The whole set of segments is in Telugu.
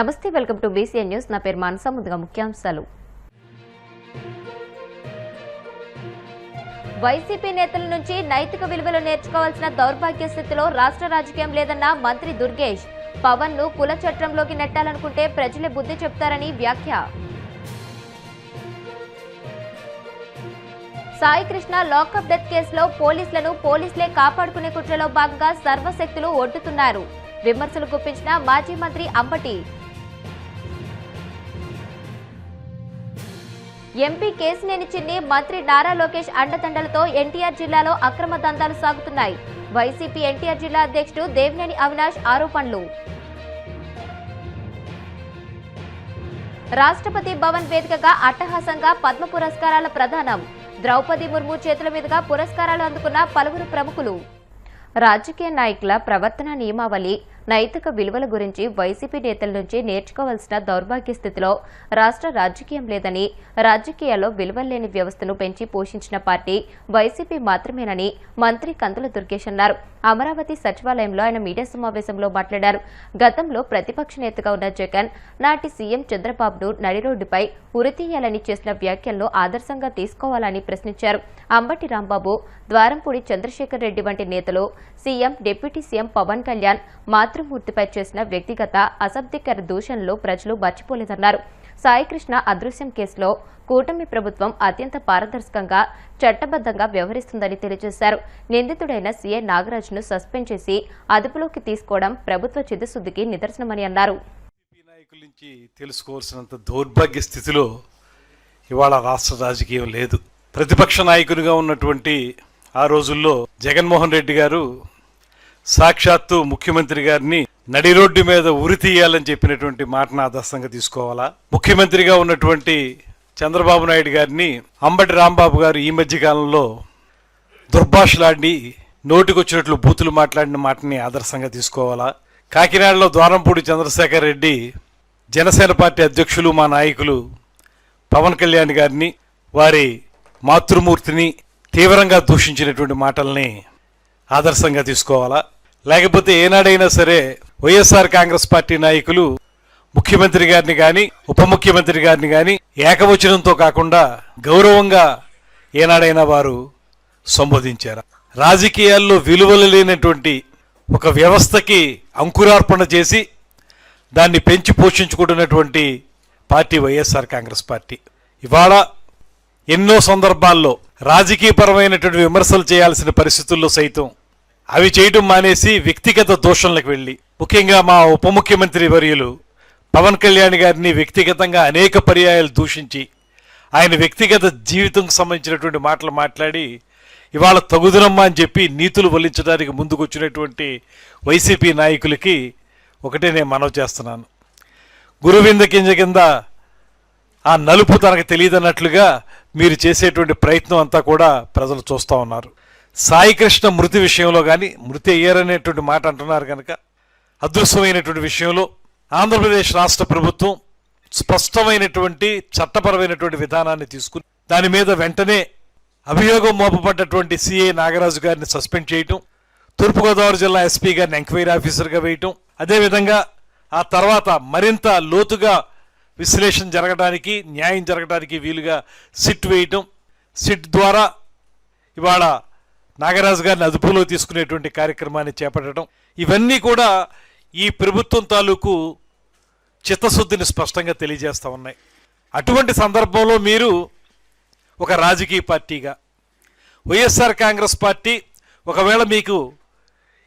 నమస్తే, వెల్కమ్ టు బీసీఎన్ న్యూస్. నా పేరు మానస. ముందుగా ముఖ్యాంశాలు. వైసీపీ నేతల నుంచి నైతిక విలువలు నేర్చుకోవాల్సిన దౌర్భాగ్య స్థితిలో రాష్ట్ర రాజకీయం లేదన్న మంత్రి దుర్గేష్. పవన్ ను కుల చట్రంలోకి నెట్టాలనుకుంటే ప్రజలే బుద్ధి చెప్తారని వ్యాఖ్య. సాయి కృష్ణ లాకప్ డెత్ కేసులో పోలీసులను పోలీసులే కాపాడుకునే కుట్రలో భాగంగా సర్వశక్తులు ఒడ్డుతున్నారు. విమర్శలు గుప్పించిన మాజీ మంత్రి అంబటి. ఎంపీ కేసినేని చిన్ని, మంత్రి నారా లోకేష్ అండదండలతో ఎన్టీఆర్ జిల్లాలో అక్రమ దందాలు సాగుతున్నాయి. వైసీపీ ఎన్టీఆర్ జిల్లా అధ్యక్షుడు దేవినేని అవినాష్ ఆరోపణలు. రాష్ట్రపతి భవన్ వేదికగా అట్టహాసంగా పద్మ పురస్కారాల ప్రదానం. ద్రౌపది ముర్ము చేతుల మీదుగా పురస్కారాలు అందుకున్న పలువురు ప్రముఖులు. రాజకీయ నాయకుల ప్రవర్తన నియమావళి, నైతిక విలువల గురించి వైసీపీ నేతల నుంచి నేర్చుకోవాల్సిన దౌర్భాగ్య స్థితిలో రాష్ట్ర రాజకీయం లేదని, రాజకీయాల్లో విలువలేని వ్యవస్థను పెంచి పోషించిన పార్టీ వైసీపీ మాత్రమేనని మంత్రి కందుల దుర్గేష్ అన్నారు. అమరావతి సచివాలయంలో ఆయన మీడియా సమావేశంలో మాట్లాడారు. గతంలో ప్రతిపక్ష నేతగా ఉన్న జగన్ నాటి సీఎం చంద్రబాబును నడిరోడ్డుపై ఉరితీయాలని చేసిన వ్యాఖ్యలను ఆదర్శంగా తీసుకోవాలని ప్రశ్నించారు. అంబటి రాంబాబు, ద్వారంపూడి చంద్రశేఖర్ రెడ్డి వంటి నేతలు CM, deputy CM Pawan Kalyan మాతృమూర్తిపై చేసిన వ్యక్తిగత అసభ్యకర దూషణలు ప్రజలు మర్చిపోలేదన్నారు. సాయికృష్ణ అదృశ్యం కేసులో కూటమి ప్రభుత్వం అత్యంత పారదర్శకంగా, చట్టబద్దంగా వ్యవహరిస్తుందని తెలియజేశారు. నిందితుడైన సీఐ నాగరాజ్ను సస్పెండ్ చేసి అదుపులోకి తీసుకోవడం ప్రభుత్వ చిత్తశుద్ధికి నిదర్శనమని అన్నారు. నాయకుల నుంచి తెలుసుకోవాల్సినంత దౌర్భాగ్య స్థితిలో ఇవాళ రాష్ట్ర రాజకీయం లేదు. ప్రతిపక్ష నాయకునిగా ఉన్నటువంటి ఆ రోజుల్లో జగన్మోహన్ రెడ్డి గారు సాక్షాత్తు ముఖ్యమంత్రి గారిని నడి రోడ్డు మీద ఉరి తీయాలని చెప్పినటువంటి మాటను ఆదర్శంగా తీసుకోవాలా? ముఖ్యమంత్రిగా ఉన్నటువంటి చంద్రబాబు నాయుడు గారిని అంబటి రాంబాబు గారు ఈ మధ్య కాలంలో దుర్భాషలాడి నోటికొచ్చినట్లు బూతులు మాట్లాడిన మాటని ఆదర్శంగా తీసుకోవాలా? కాకినాడలో ద్వారంపూడి చంద్రశేఖర్ రెడ్డి జనసేన పార్టీ అధ్యక్షులు, మా నాయకులు పవన్ కళ్యాణ్ గారిని, వారి మాతృమూర్తిని తీవ్రంగా దూషించినటువంటి మాటల్ని ఆదర్శంగా తీసుకోవాలా? లేకపోతే ఏనాడైనా సరే వైఎస్ఆర్ కాంగ్రెస్ పార్టీ నాయకులు ముఖ్యమంత్రి గారిని కానీ, ఉప ముఖ్యమంత్రి గారిని కానీ ఏకవచనంతో కాకుండా గౌరవంగా ఏనాడైనా వారు సంబోధించారు? రాజకీయాల్లో విలువలు లేనటువంటి ఒక వ్యవస్థకి అంకురార్పణ చేసి దాన్ని పెంచి పోషించుకుంటున్నటువంటి పార్టీ వైఎస్ఆర్ కాంగ్రెస్ పార్టీ. ఇవాళ ఎన్నో సందర్భాల్లో రాజకీయపరమైనటువంటి విమర్శలు చేయాల్సిన పరిస్థితుల్లో సైతం అవి చేయడం మానేసి వ్యక్తిగత దోషణలకు వెళ్ళి, ముఖ్యంగా మా ఉప ముఖ్యమంత్రి వర్యులు పవన్ కళ్యాణ్ గారిని వ్యక్తిగతంగా అనేక పర్యాయాలు దూషించి ఆయన వ్యక్తిగత జీవితంకు సంబంధించినటువంటి మాటలు మాట్లాడి ఇవాళ తగుదనమ్మా అని చెప్పి నీతులు వల్లించడానికి ముందుకొచ్చినటువంటి వైసీపీ నాయకులకి ఒకటే నేను మనవి చేస్తున్నాను. గురువింద కింద కింద ఆ నలుపు తనకు తెలియదన్నట్లుగా మీరు చేసేటువంటి ప్రయత్నం అంతా కూడా ప్రజలు చూస్తూ ఉన్నారు. సాయికృష్ణ మృతి విషయంలో కానీ, మృతి అయ్యారనేటువంటి మాట అంటున్నారు కనుక, అదృశ్యమైనటువంటి విషయంలో ఆంధ్రప్రదేశ్ రాష్ట్ర ప్రభుత్వం స్పష్టమైనటువంటి చట్టపరమైనటువంటి విధానాన్ని తీసుకుని దాని మీద వెంటనే అభియోగం మోపబడ్డటువంటి సిఐ నాగరాజు గారిని సస్పెండ్ చేయటం, తూర్పుగోదావరి జిల్లా ఎస్పీ గారిని ఎంక్వైరీ ఆఫీసర్గా వేయటం, అదేవిధంగా ఆ తర్వాత మరింత లోతుగా విశ్లేషణ జరగడానికి, న్యాయం జరగడానికి వీలుగా సిట్ వేయటం, సిట్ ద్వారా ఇవాళ నాగరాజు గారిని అదుపులో తీసుకునేటువంటి కార్యక్రమాన్ని చేపట్టడం, ఇవన్నీ కూడా ఈ ప్రభుత్వం తాలూకు చిత్తశుద్ధిని స్పష్టంగా తెలియజేస్తూ ఉన్నాయి. అటువంటి సందర్భంలో మీరు ఒక రాజకీయ పార్టీగా వైఎస్ఆర్ కాంగ్రెస్ పార్టీ ఒకవేళ మీకు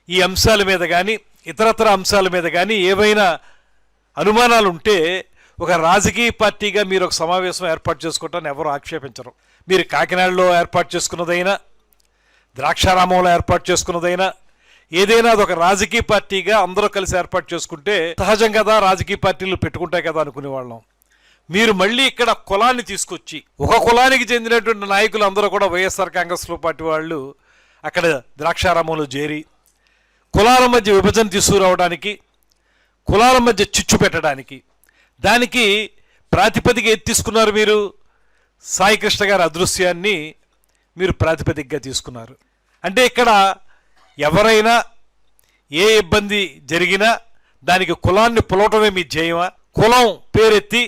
ఈ అంశాల మీద కానీ, ఇతరత్ర అంశాల మీద కానీ ఏవైనా అనుమానాలు ఉంటే ఒక రాజకీయ పార్టీగా మీరు ఒక సమావేశం ఏర్పాటు చేసుకోవటాన్ని ఎవరు ఆక్షేపించరు. మీరు కాకినాడలో ఏర్పాటు చేసుకున్నదైనా, ద్రాక్షారామంలో ఏర్పాటు చేసుకున్నదైనా, ఏదైనా అదొక రాజకీయ పార్టీగా అందరూ కలిసి ఏర్పాటు చేసుకుంటే సహజం కదా, రాజకీయ పార్టీలు పెట్టుకుంటాయి కదా అనుకునేవాళ్ళం. మీరు మళ్ళీ ఇక్కడ కులాన్ని తీసుకొచ్చి ఒక కులానికి చెందినటువంటి నాయకులు అందరూ కూడా వైఎస్ఆర్ కాంగ్రెస్ పార్టీ వాళ్ళు అక్కడ ద్రాక్షారామంలో చేరి కులాల మధ్య విభజన తీసుకురావడానికి, కులాల మధ్య చిచ్చు పెట్టడానికి, దానికి ప్రాతిపదిక తీసుకున్నారు. మీరు సాయికృష్ణ గారి అదృశ్యాన్ని మీరు ప్రాతిపదికగా తీసుకున్నారు. అంటే ఇక్కడ ఎవరైనా ఏ ఇబ్బంది జరిగినా దానికి కులాన్ని పులవటమే మీ ధ్యేయమా? కులం పేరెత్తి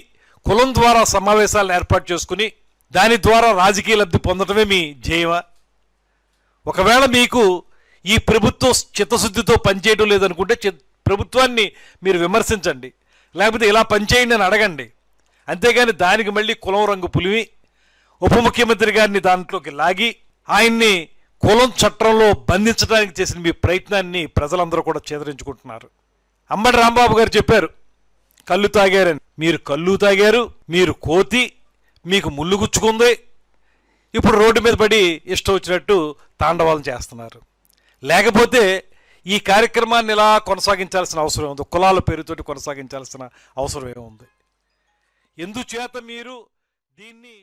కులం ద్వారా సమావేశాలను ఏర్పాటు చేసుకుని దాని ద్వారా రాజకీయ లబ్ధి పొందటమే మీ ధ్యేయమా? ఒకవేళ మీకు ఈ ప్రభుత్వం చిత్తశుద్ధితో పనిచేయడం లేదనుకుంటే ప్రభుత్వాన్ని మీరు విమర్శించండి, లేకపోతే ఇలా పనిచేయండి అని అడగండి. అంతేగాని దానికి మళ్ళీ కులం రంగు పులిమి ఉప ముఖ్యమంత్రి గారిని దాంట్లోకి లాగి ఆయన్ని కులం చట్టంలో బంధించడానికి చేసిన మీ ప్రయత్నాన్ని ప్రజలందరూ కూడా చేదరించుకుంటున్నారు. అంబటి రాంబాబు గారు చెప్పారు కళ్ళు తాగారని. మీరు కళ్ళు తాగారు, మీరు కోతి, మీకు ముళ్ళు గుచ్చుకుంది, ఇప్పుడు రోడ్డు మీద పడి ఇష్టం వచ్చినట్టు తాండవాలను చేస్తున్నారు. లేకపోతే ఈ కార్యక్రమాన్ని ఇలా కొనసాగించాల్సిన అవసరం ఉంది, కులాల పేరుతోటి కొనసాగించాల్సిన అవసరం ఏముంది? ఎందుచేత మీరు దీన్ని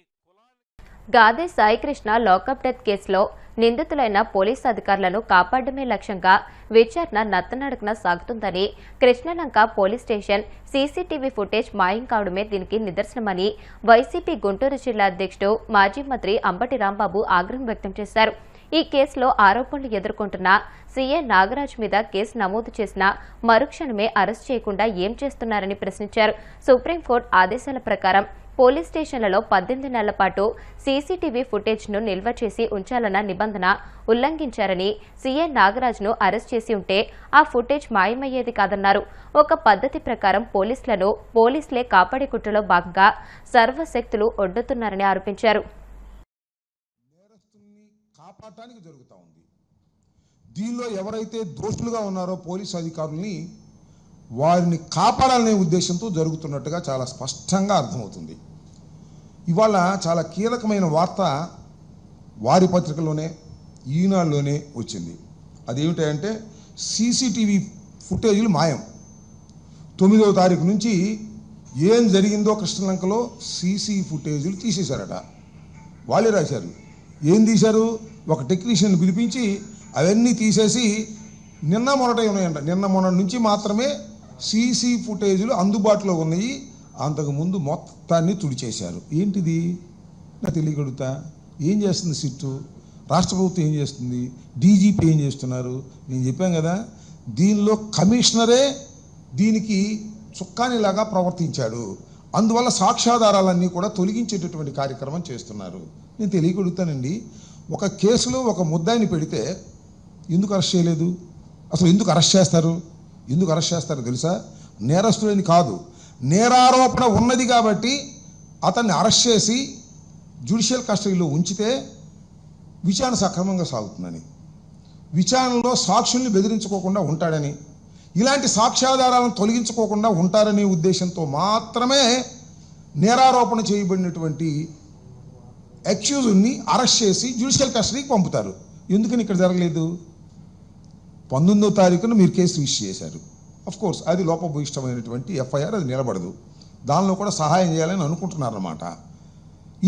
గాదే సాయికృష్ణ లాకప్ డెత్ కేసులో నిందితులైన పోలీసు అధికారులను కాపాడమే లక్ష్యంగా విచారణ నత్తనడకన సాగుతుందని Krishnalanka police station CCTV footage మాయం కావడమే దీనికి నిదర్శనమని వైసీపీ గుంటూరు జిల్లా అధ్యక్షుడు మాజీ మంత్రి అంబటి రాంబాబు ఆగ్రహం వ్యక్తం చేశారు. ఈ కేసులో ఆరోపణలు ఎదుర్కొంటున్న సీఏ నాగరాజ్ మీద కేసు నమోదు చేసిన మరుక్షణమే అరెస్ట్ చేయకుండా ఏం చేస్తున్నారని ప్రశ్నించారు. సుప్రీంకోర్టు ఆదేశాల ప్రకారం పోలీస్ స్టేషన్లలో 18 నెలల పాటు సీసీటీవీ ఫుటేజ్ను నిల్వ చేసి ఉంచాలన్న నిబంధన ఉల్లంఘించారని, సీఏ నాగరాజ్ను అరెస్ట్ చేసి ఉంటే ఆ ఫుటేజ్ మాయమయ్యేది కాదన్నారు. ఒక పద్ధతి ప్రకారం పోలీసులే కాపాడే కుట్రలో భాగంగా సర్వశక్తులు ఒడ్డుతున్నారని ఆరోపించారు. కాపాడటానికి జరుగుతూ ఉంది. దీనిలో ఎవరైతే దోషులుగా ఉన్నారో పోలీసు అధికారుల్ని వారిని కాపాడాలనే ఉద్దేశంతో జరుగుతున్నట్టుగా చాలా స్పష్టంగా అర్థమవుతుంది. ఇవాళ చాలా కీలకమైన వార్త వారి పత్రికలోనే ఈనాడులోనే వచ్చింది. అదేమిటంటే సీసీటీవీ ఫుటేజీలు మాయం. 9వ తారీఖు నుంచి ఏం జరిగిందో కృష్ణలంకలో సీసీ ఫుటేజీలు తీసేశారట. వాళ్ళే రాశారు. ఏం తీశారు? ఒక టెక్నీషియన్ పిలిపించి అవన్నీ తీసేసి నిన్న మొన్నటే ఉన్నాయంట. నిన్న మొన్న నుంచి మాత్రమే సీసీ ఫుటేజీలు అందుబాటులో ఉన్నాయి, అంతకుముందు మొత్తాన్ని తుడిచేశారు. ఏంటిది నాకు తెలియగలుగుతా? ఏం చేస్తుంది సిట్టు? రాష్ట్ర ప్రభుత్వం ఏం చేస్తుంది? డీజీపీ ఏం చేస్తున్నారు? నేను చెప్పాను కదా, దీనిలో కమిషనరే దీనికి చుక్కానిలాగా ప్రవర్తించాడు. అందువల్ల సాక్ష్యాధారాలన్నీ కూడా తొలగించేటటువంటి కార్యక్రమం చేస్తున్నారు. నేను తెలియగలుగుతానండి, ఒక కేసులో ఒక ముద్దాయిని పెడితే ఎందుకు అరెస్ట్ చేయలేదు? అసలు ఎందుకు అరెస్ట్ చేస్తారు? ఎందుకు అరెస్ట్ చేస్తారో తెలుసా? నేరస్తులని కాదు, నేరారోపణ ఉన్నది కాబట్టి అతన్ని అరెస్ట్ చేసి జ్యుడిషియల్ కస్టడీలో ఉంచితే విచారణ సక్రమంగా సాగుతుందని, విచారణలో సాక్షుల్ని బెదిరించుకోకుండా ఉంటాడని, ఇలాంటి సాక్ష్యాధారాలను తొలగించుకోకుండా ఉంటారనే ఉద్దేశంతో మాత్రమే నేరారోపణ చేయబడినటువంటి అక్యూజ్ని అరెస్ట్ చేసి జ్యుడిషియల్ కస్టడీకి పంపుతారు. ఎందుకని ఇక్కడ జరగలేదు? 19వ తారీఖున మీరు కేసు రిజిస్టర్ చేశారు. కోర్స్ అది లోపభూయిష్టమైనటువంటి ఎఫ్ఐఆర్, అది నిలబడదు. దానిలో కూడా సహాయం చేయాలని అనుకుంటున్నారన్నమాట.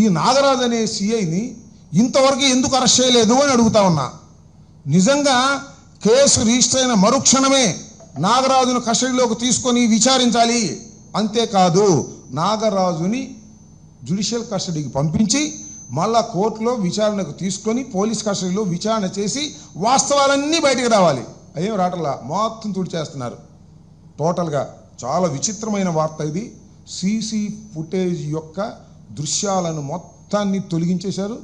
ఈ నాగరాజు అనే సిఐని ఇంతవరకు ఎందుకు అరెస్ట్ చేయలేదు అని అడుగుతా ఉన్నా. నిజంగా కేసు రిజిస్టర్ అయిన మరుక్షణమే నాగరాజును కస్టడీలోకి తీసుకొని విచారించాలి. అంతేకాదు, నాగరాజుని జ్యుడిషియల్ కస్టడీకి పంపించి మళ్ళా కోర్టులో విచారణకు తీసుకొని పోలీస్ కస్టడీలో విచారణ చేసి వాస్తవాలన్నీ బయటకు రావాలి. అదేం రావట్లా, మొత్తం తుడిచేస్తున్నారు టోటల్గా. చాలా విచిత్రమైన వార్త ఇది. సీసీ ఫుటేజ్ యొక్క దృశ్యాలను మొత్తాన్ని తొలగించేశారు,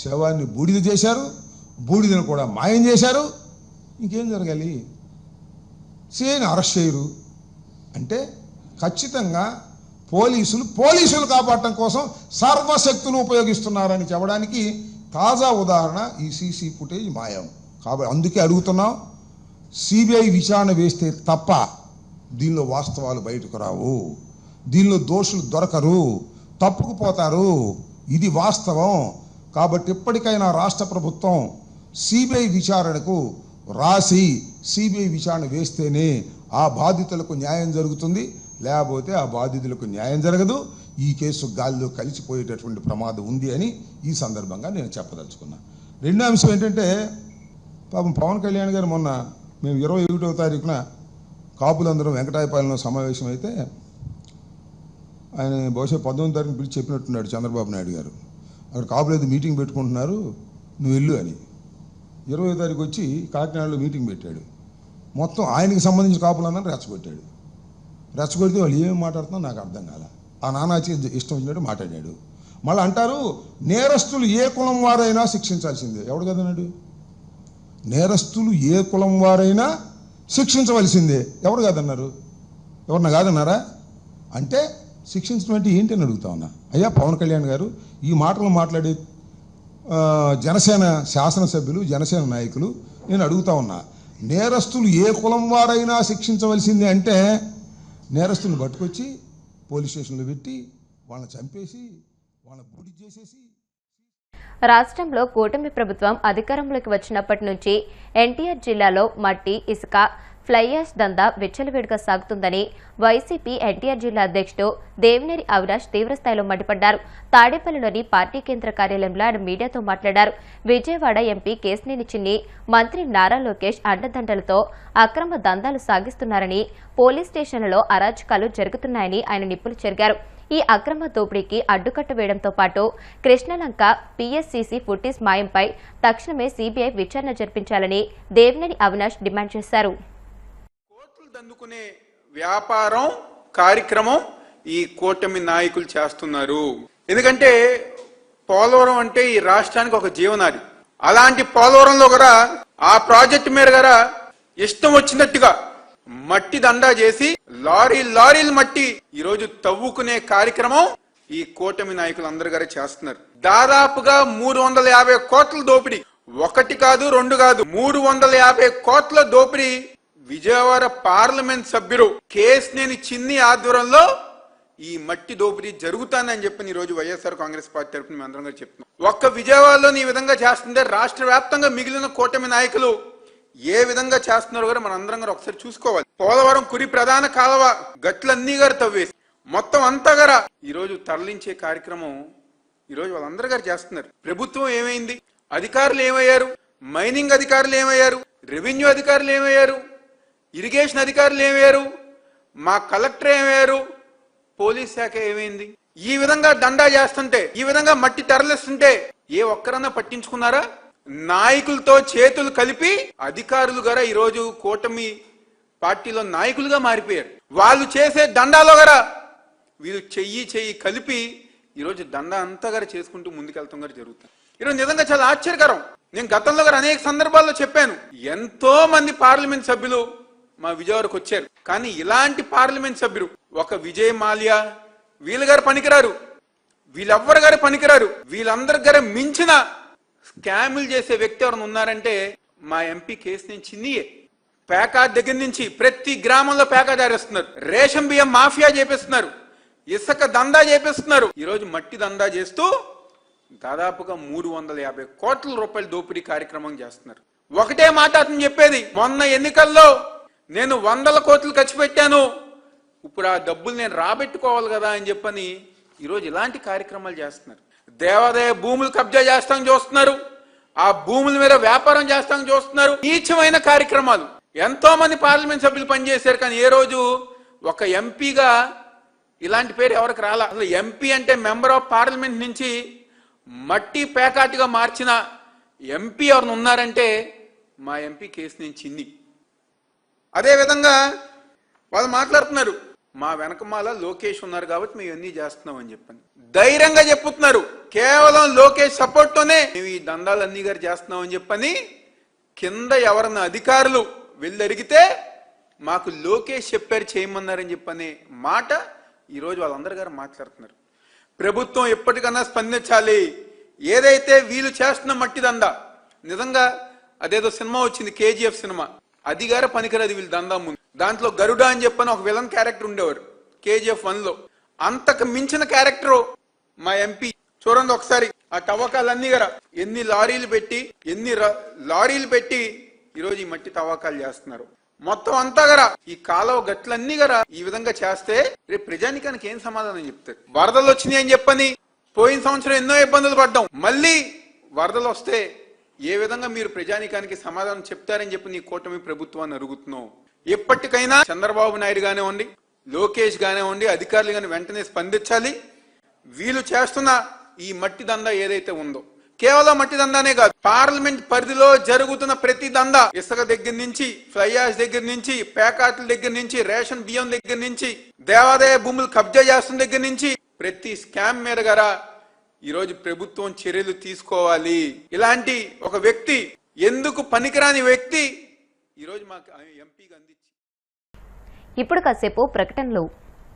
శవాన్ని బూడిద చేశారు, బూడిదను కూడా మాయం చేశారు. ఇంకేం జరగాలి? సీఐని అరెస్ట్ చేయరు అంటే ఖచ్చితంగా పోలీసులు కాపాడటం కోసం సర్వశక్తులు ఉపయోగిస్తున్నారని చెప్పడానికి తాజా ఉదాహరణ ఈ సీసీ ఫుటేజ్ మాయం. కాబట్టి అందుకే అడుగుతున్నాం, సిబిఐ విచారణ వేస్తే తప్ప దీనిలో వాస్తవాలు బయటకు రావు, దీనిలో దోషులు దొరకరు, తప్పుకుపోతారు. ఇది వాస్తవం. కాబట్టి ఇప్పటికైనా రాష్ట్ర ప్రభుత్వం సిబిఐ విచారణకు రాసి సిబిఐ విచారణ వేస్తేనే ఆ బాధితులకు న్యాయం జరుగుతుంది, లేకపోతే ఆ బాధితులకు న్యాయం జరగదు. ఈ కేసు గాలిలో కలిసిపోయేటటువంటి ప్రమాదం ఉంది అని ఈ సందర్భంగా నేను చెప్పదలుచుకున్నా. రెండో అంశం ఏంటంటే, పాపం పవన్ కళ్యాణ్ గారు మొన్న మేము 21వ తారీఖున కాపులందరం వెంకటాయపాలెంలో సమావేశం అయితే ఆయన బహుశా 19వ తారీఖున పిలిచి చెప్పినట్టున్నాడు చంద్రబాబు నాయుడు గారు, అక్కడ కాపులు అయితే మీటింగ్ పెట్టుకుంటున్నారు నువ్వు వెళ్ళు అని. 20వ తారీఖు వచ్చి కాకినాడలో మీటింగ్ పెట్టాడు. మొత్తం ఆయనకి సంబంధించిన కాపులందరినీ రెచ్చగొట్టాడు. రెచ్చగొడితే వాళ్ళు ఏమేమి మాట్లాడుతున్నా నాకు అర్థం కాల. ఆ నానాచి ఇష్టం వచ్చినట్టు మాట్లాడాడు. మళ్ళీ అంటారు నేరస్తులు ఏ కులం వారైనా శిక్షించాల్సిందే. ఎవడు కదన్నాడు? నేరస్తులు ఏ కులం వారైనా శిక్షించవలసిందే. ఎవరు కాదన్నారు? ఎవరన్నా కాదన్నారా? అంటే శిక్షించడం అంటే ఏంటి అని అడుగుతా ఉన్నా. అయ్యా పవన్ కళ్యాణ్ గారు, ఈ మాటలు మాట్లాడే జనసేన శాసనసభ్యులు, జనసేన నాయకులు, నేను అడుగుతా ఉన్నా, నేరస్తులు ఏ కులం వారైనా శిక్షించవలసిందే అంటే నేరస్తులను పట్టుకొచ్చి పోలీస్ స్టేషన్లో పెట్టి వాళ్ళని చంపేసి వాళ్ళని బూడి చేసేసి. రాష్ట్రంలో కూటమి ప్రభుత్వం అధికారంలోకి వచ్చినప్పటి నుంచి ఎన్టీఆర్ జిల్లాలో మట్టి, ఇసుక, ఫ్లైయాష్ దందా విచ్చలవిడిగా సాగుతుందని వైసీపీ ఎన్టీఆర్ జిల్లా అధ్యక్షుడు దేవినేని అవినాష్ తీవ్రస్థాయిలో మండిపడ్డారు. తాడేపల్లిలోని పార్టీ కేంద్ర కార్యాలయంలో ఆయన మీడియాతో మాట్లాడారు. విజయవాడ ఎంపీ కేశినేని చిన్ని, మంత్రి నారా లోకేష్ అండదండలతో అక్రమ దందాలు సాగిస్తున్నారని, పోలీస్ స్టేషన్లలో అరాచకాలు జరుగుతున్నాయని ఆయన నిప్పులు చెరిగారు. ఈ అక్రమ దోపిడీకి అడ్డుకట్ట వేయడంతో పాటు కృష్ణలంక పీఎస్సీసీ ఫుటేజ్ మాయంపై తక్షణమే సీబీఐ విచారణ జరిపించాలని దేవినేని అవినాష్ డిమాండ్ చేశారు. కోట్లు దందుకునే వ్యాపారం కార్యక్రమం ఈ కూటమి నాయకులు చేస్తున్నారు. ఎందుకంటే పోలవరం అంటే ఈ రాష్ట్రానికి ఒక జీవనాడి. అలాంటి పోలవరంలో కూడా ఆ ప్రాజెక్టు మీద కూడా ఇష్టం వచ్చినట్టుగా మట్టి దండా చేసి లారీలు మట్టి ఈరోజు తవ్వుకునే కార్యక్రమం ఈ కూటమి నాయకులు అందరు గారే చేస్తున్నారు. దాదాపుగా 350 కోట్ల దోపిడీ, ఒకటి కాదు రెండు కాదు, 350 కోట్ల దోపిడీ విజయవాడ పార్లమెంట్ సభ్యుడు కేశినేని చిన్ని ఆధ్వర్యంలో ఈ మట్టి దోపిడీ జరుగుతానని చెప్పి ఈ రోజు వైఎస్ఆర్ కాంగ్రెస్ పార్టీ తరఫున మేము అందరం చెప్తున్నాం. ఒక్క విజయవాడలో ఈ విధంగా చేస్తుంటే రాష్ట్ర వ్యాప్తంగా మిగిలిన కూటమి నాయకులు ఏ విధంగా చేస్తున్నారో కూడా మన అందరం గారు ఒకసారి చూసుకోవాలి. పోలవరం కురి ప్రధాన కాలువ గట్లన్నీ గారు తవ్వేసి మొత్తం అంతా గారా ఈరోజు తరలించే కార్యక్రమం ఈరోజు వాళ్ళందరూ గారు చేస్తున్నారు. ప్రభుత్వం ఏమైంది? అధికారులు ఏమయ్యారు? మైనింగ్ అధికారులు ఏమయ్యారు? రెవెన్యూ అధికారులు ఏమయ్యారు? ఇరిగేషన్ అధికారులు ఏమయ్యారు? మా కలెక్టర్ ఏమయ్యారు? పోలీస్ శాఖ ఏమైంది? ఈ విధంగా దండా చేస్తుంటే, ఈ విధంగా మట్టి తరలిస్తుంటే ఏ ఒక్కరన్నా పట్టించుకున్నారా? నాయకులతో చేతులు కలిపి అధికారులు గారా ఈరోజు కూటమి పార్టీలో నాయకులుగా మారిపోయారు. వాళ్ళు చేసే దండాలో గారా వీళ్ళు చెయ్యి కలిపి ఈరోజు దండా అంతా గారా చేసుకుంటూ ముందుకెళ్తాం గారు జరుగుతుంది. ఈరోజు నిజంగా చాలా ఆశ్చర్యకరం. నేను గతంలో గారు అనేక సందర్భాల్లో చెప్పాను, ఎంతో మంది పార్లమెంట్ సభ్యులు మా విజయవాడకు వచ్చారు. కానీ ఇలాంటి పార్లమెంట్ సభ్యులు ఒక విజయ్ మాల్యా వీళ్ళ గారు పనికిరారు, వీళ్ళెవ్వరు గారు పనికిరారు. వీళ్ళందరి గారు మించిన స్కాములు చేసే వ్యక్తి ఎవరైనా ఉన్నారంటే మా ఎంపీ కేశినేని చిన్నియే. ప్యాకాట్ దగ్గర నుంచి ప్రతి గ్రామంలో ప్యాకాట్ ఆరేస్తున్నారు, రేషన్ బియ్యం మాఫియా చేపిస్తున్నారు, ఇసుక దందా చేపిస్తున్నారు. ఈరోజు మట్టి దందా చేస్తూ దాదాపుగా 350 కోట్ల రూపాయల దోపిడీ కార్యక్రమం చేస్తున్నారు. ఒకటే మాట అతను చెప్పేది, మొన్న ఎన్నికల్లో నేను 100 కోట్లు ఖర్చు పెట్టాను, ఇప్పుడు ఆ డబ్బులు నేను రాబెట్టుకోవాలి కదా అని చెప్పని ఈరోజు ఇలాంటి కార్యక్రమాలు చేస్తున్నారు. దేవాదాయ భూములు కబ్జా చేస్తామని చూస్తున్నారు, ఆ భూముల మీద వ్యాపారం చేస్తామని చూస్తున్నారు. నీచమైన కార్యక్రమాలు. ఎంతో మంది పార్లమెంట్ సభ్యులు పనిచేశారు, కానీ ఏ రోజు ఒక ఎంపీగా ఇలాంటి పేరు ఎవరికి రాలా. అసలు ఎంపీ అంటే మెంబర్ ఆఫ్ పార్లమెంట్ నుంచి మట్టి పేకాటిగా మార్చిన ఎంపీ ఎవరిని ఉన్నారంటే మా ఎంపీ కేశినేని చిన్ని. అదే విధంగా వాళ్ళు మాట్లాడుతున్నారు, మా వెనకమాల లోకేష్ ఉన్నారు కాబట్టి మేము ఇవన్నీ చేస్తున్నాం అని చెప్పని ధైర్యంగా చెప్పుతున్నారు. కేవలం లోకేష్ సపోర్ట్ తోనే మేము ఈ దందాలన్నీ గారు చేస్తున్నాం అని చెప్పని కింద ఎవరన్నా అధికారులు వెళ్ళి అడిగితే మాకు లోకేష్ చెప్పారు చేయమన్నారని చెప్పనే మాట ఈరోజు వాళ్ళందరూ గారు మాట్లాడుతున్నారు. ప్రభుత్వం ఎప్పటికన్నా స్పందించాలి. ఏదైతే వీళ్ళు చేస్తున్న మట్టి దందా, నిజంగా అదేదో సినిమా వచ్చింది KGF సినిమా, అది గారు పనికిరాదు వీళ్ళు దందా ముందు. దాంట్లో గరుడ అని చెప్పని ఒక విలన్ క్యారెక్టర్ ఉండేవారు KGF 1లో. అంతకు మించిన క్యారెక్టర్ మా ఎంపీ. చూడండి ఒకసారి ఆ తవ్వకాలన్నీ గారా ఎన్ని లారీలు పెట్టి ఈరోజు ఈ మట్టి తవ్వకాలు చేస్తున్నారు. మొత్తం అంతా గారా ఈ కాలువ గట్లన్నీ గారా ఈ విధంగా చేస్తే రేపు ప్రజానికానికి ఏం సమాధానం చెప్తారు? వరదలు వచ్చినాయి అని చెప్పని పోయిన సంవత్సరం ఎన్నో ఇబ్బందులు పడ్డాం, మళ్ళీ వరదలు వస్తే ఏ విధంగా మీరు ప్రజానికానికి సమాధానం చెప్తారని చెప్పి నీ కూటమి ప్రభుత్వాన్ని అడుగుతున్నావు. ఎప్పటికైనా చంద్రబాబు నాయుడు కానివ్వండి, లోకేష్ కానివ్వండి, అధికారులు కానీ వెంటనే స్పందించాలి. వీళ్ళు చేస్తున్న ఈ మట్టి దందా ఏదైతే ఉందో కేవలం మట్టి దందానే కాదు, పార్లమెంట్ పరిధిలో జరుగుతున్న ప్రతి దందా, ఇసుక దగ్గర నుంచి, ఫ్లై యాష్ దగ్గర నుంచి, ప్యాకాట్ల దగ్గర నుంచి, రేషన్ బియ్యం దగ్గర నుంచి, దేవాదాయ భూములు కబ్జా చేస్తున్న దగ్గర నుంచి, ప్రతి స్కామ్ మీద గారా ఈరోజు ప్రభుత్వం చర్యలు తీసుకోవాలి. ఇలాంటి ఒక వ్యక్తి, ఎందుకు పనికిరాని వ్యక్తి ఈరోజు మాకు ఎంపీగా అందించి. ఇప్పుడు కాసేపు ప్రకటనలు.